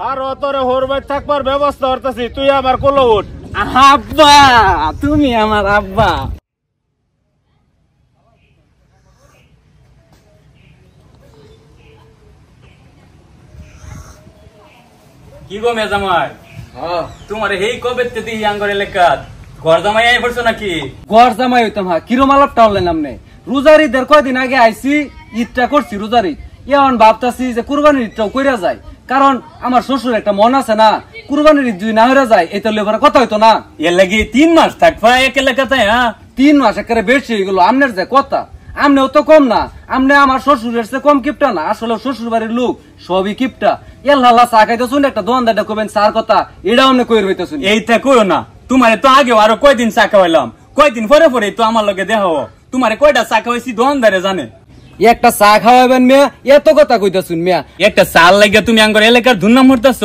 আর তোরে হরবাই থাকবার ব্যবস্থা করতেছি, তুই আমার কোলে উঠ। আব্বা তুমি আমার আব্বা। কি গো মেজামাই, তোমার এই কবে থেকে ইয়াঙ্গর এলাকাত ঘর জামাই আই পড়ছো নাকি? ঘর জামাই হইতাম হা, কিরম আলাপ টানলেন নামনে? রোজার ঈদের কয়দিন আগে আইছি, ঈদটা করছি রোজার ঈদ। এখন ভাবতাছি যে কুরবানির ঈদটাও কইরা যায়, কারণ আমার শ্বশুর একটা মন আছে না, কুরবানির ঈদ যদি না হইরা যায় এটা লেবার কথা হইতো না। এর লাগি 3 মাস থাকবা এক এলাকাতে? হ্যাঁ 3 মাস একেবারে বেশি হয়ে গেল। আমনের যে কথা, আমনেও তো কম না, আমনে আমার শ্বশুরের চেয়ে কম কিপটা না। আসলে শ্বশুর বাড়ির লোক সবই কিপটা। এল্লাহ চা খাইতে শুন একটা দোকানদারটা কইবেন চার কথা, এটাও আমনে কইর হইতে শুন। এইটা কইও না, তোমারে তো আগে আরো কয়দিন চা খাওয়াইলাম, কয়দিন পরে পরে তো আমার লগে দেখা হবো। তোমারে কয়টা চা খাওয়াইছি দোকানদারে জানে। একটা চা খাওয়াবেন মিয়া, এত কথা কইতা শুন মিয়া। একটা চা লাগে তুমি আঙ্গর এলাকার দুর্নাম করতেছ,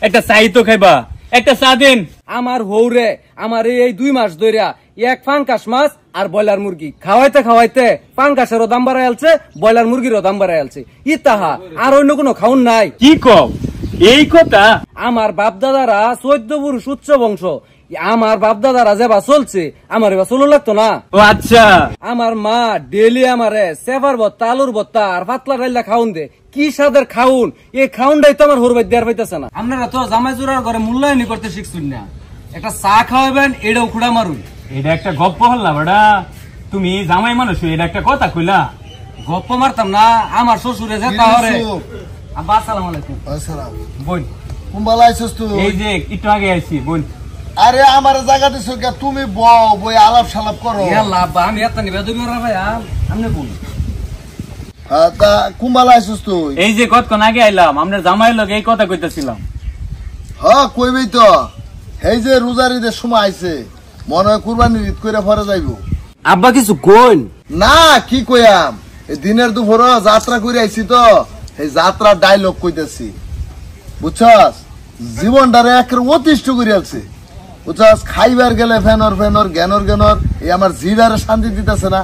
একটা চাই তো খাইবা, একটা চা দিন। আমার হৌরে আমার এই 2 মাস ধরিয়া এক ফাঙ্কাস মাছ আর ব্রয়লার মুরগি খাওয়াইতে খাওয়াইতে ফাঙ্কাসেরও দাম বাড়াই আলছে, ব্রয়লার মুরগিরও দাম বাড়াই আলছে। ই তাহা আর অন্য কোনো খাউন নাই। কি কও এই কথা? আমার বাপ দাদারা 14 পুরুষ উচ্চ বংশ, আমার বাপ দাদারা যেবা চলছে আমার এবার চলো লাগতো না। ও আচ্ছা। আমার মা ডেলি আমারে সেভার ভত্তা, আলুর ভত্তা আর পাতলা ডাইলা খাউন দে। কি স্বাদের খাউন, এই খাউনটাই তো আমার হরবাই দেয়ার পাইতেছে না। আপনারা তো জামাই জোড়ার ঘরে মূল্যায়নই করতে শিখছুন না। একটা চা খাওয়াবেন, এটাও খুঁড়া মারুন। এটা একটা গপ্প হল্লা বেড়া, তুমি জামাই মানুষ এটা একটা কথা কইলা। গপ্প মারতাম না, আমার শ্বশুরে যেতা হরে। আব্বা আসসালামু আলাইকুম। আসসালাম। বোন কুম্বালা আইছস তুই? এই যে একটু আগে আইছি বোন। আরে আমার জায়গা দিছো কে? তুমি বও, বই আলাপ সালাপ করো। ইয়াল্লাহ আব্বা আমি এত নিবে তুমি ওরা ভাই আমনে বল। হ্যাঁ তা কুম্বালা আইছস তুই? এই যে কতক্ষণ আগে আইলাম, আমরা জামাইয়ের লগে এই কথা কইতেছিলাম। হ্যাঁ কইবি তো, এই যে রোজার ঈদের সময় আইছে, মনে হয় কুরবানির ঈদ কইরা পরে যাইবো। আব্বা কিছু কইন না কি কইয়াম, এই দিনের দুপুর যাত্রা করে আইছি তো, এই যাত্রার ডায়লগ কইতেছি বুঝছস। জীবনটারে একের অতিষ্ঠ করে আছে বুঝছস। খাইবার গেলে ফেনর ফেনর জ্ঞানর জ্ঞানর, এই আমার জিভারে শান্তি দিতেছে না।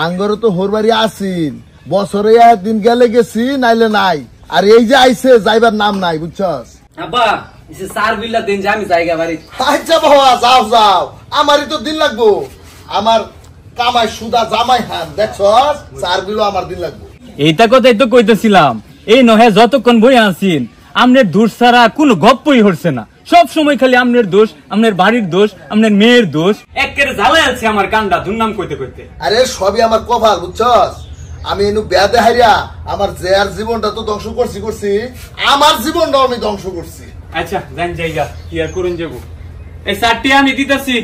আঙ্গরে তো হোরবাড়ি আসিন, বছরে একদিন গেলে গেছি নাইলে নাই, আর এই যে আইছে যাইবার নাম নাই বুঝছস। আব্বা এসে 4 বিল্লা দিন যে আমি জায়গা বাড়ি। আচ্ছা বাবা যাও যাও, আমারই তো দিন লাগবো। আমার কামাই সুদা জামাই হান দেখছস, 4 বিলও আমার দিন লাগবো। এইটা কথাই তো কইতেছিলাম, এই নহে যতক্ষণ বই আছেন আমনের দোষ ছাড়া কোনো গপ্পই হচ্ছে না। সব সময় খালি আমনের দোষ, আমনের বাড়ির দোষ, আমনের মেয়ের দোষ। একেবারে জ্বালাই আছে আমার কান্ডা দুর্নাম কইতে কইতে। আরে সবই আমার কপাল বুঝছস। আমি এনু বেদে হারিয়া আমার জেয়ার জীবনটা তো ধ্বংস করছি, আমার জীবনটাও আমি ধ্বংস করছি। আচ্ছা জান জায়গা কি আর করুন যাবো। এই 4টি আমি দিতেছি।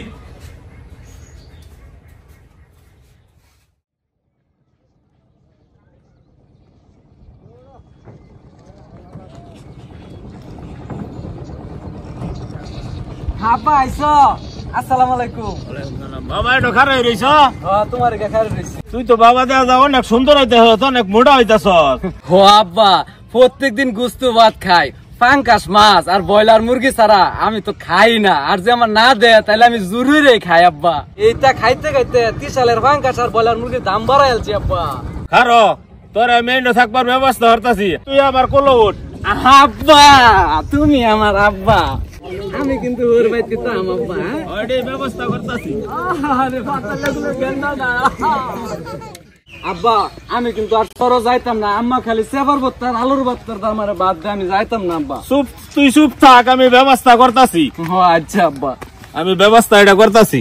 আব্বা আইছো? আসসালামু আলাইকুম। বাবা এটা খারাপ রইছ? তোমার খারাপ রইছে। তুই তো বাবা দেওয়া যা অনেক সুন্দর হইতেছ, অনেক মোটা হইতেছ। ও আব্বা প্রত্যেকদিন গুস্ত ভাত খাই, পাঙ্কাস মাছ আর ব্রয়লার মুরগি ছাড়া আমি তো খাই না। আর যে আমার না দেয় তাহলে আমি জরুরি খাই আব্বা। এইটা খাইতে খাইতে 30 সালের পাঙ্কাস আর ব্রয়লার মুরগির দাম বাড়াই আলছি আব্বা। খারো তোরা মেয়ে থাকবার ব্যবস্থা করতেছি, তুই আমার কোলে উঠ। আব্বা তুমি আমার আব্বা, আমি কিন্তু ওর বাইতে তাম আব্বা। ওইটাই ব্যবস্থা করতেছি। আরে পাতাগুলো গেন্দা না আব্বা, আমি কিন্তু আর সরো যাইতাম না। আম্মা খালি সেবার ভত্তার আলুর ভত্তার দাম আর বাদ দিয়ে আমি যাইতাম না আব্বা। চুপ, তুই চুপ থাক, আমি ব্যবস্থা করতেছি। ও আচ্ছা আব্বা, আমি ব্যবস্থা এটা করতেছি।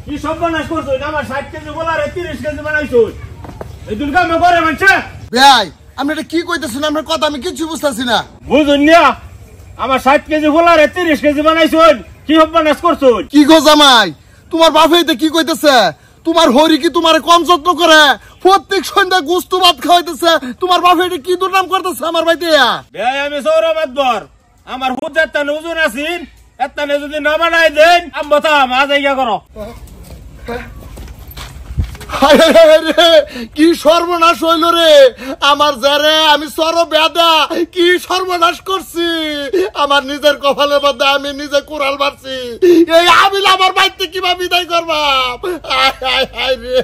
কি সব বানাস করছো? আমার 60 কেজি বলারে 30 কেজি বানাইছো। এই দুর্গা মে করে মানছে ভাই আপনি এটা কি কইতেছেন? আপনার কথা আমি কিছু বুঝতেছি না। বুঝুন না, আমার 60 কেজি বলারে 30 কেজি বানাইছো, কি সব বানাস করছো? কি গো জামাই, তোমার বাপে এটা কি কইতেছে? তোমার হরি কি তোমার কম যত্ন করে? প্রত্যেক সন্ধ্যা গুস্তু ভাত খাওয়াইতেছে, তোমার বাপে এটা কি দুর্নাম করতেছে আমার বাইতে? ভাই আমি সৌরবাদবর, আমার হুদ এত্তানে ওজন আছেন, এত্তানে যদি না বানাই দেন আম্মা তা মা জায়গা করো। কি সর্বনাশ হইল রে আমার, যারে আমি সর বেদা কি সর্বনাশ করছি। আমার নিজের কপালের মধ্যে আমি নিজে কোরাল মারছি। এই আমি আমার বাড়িতে কিভাবে বিদায় করবাম? হায় হায় হায় রে।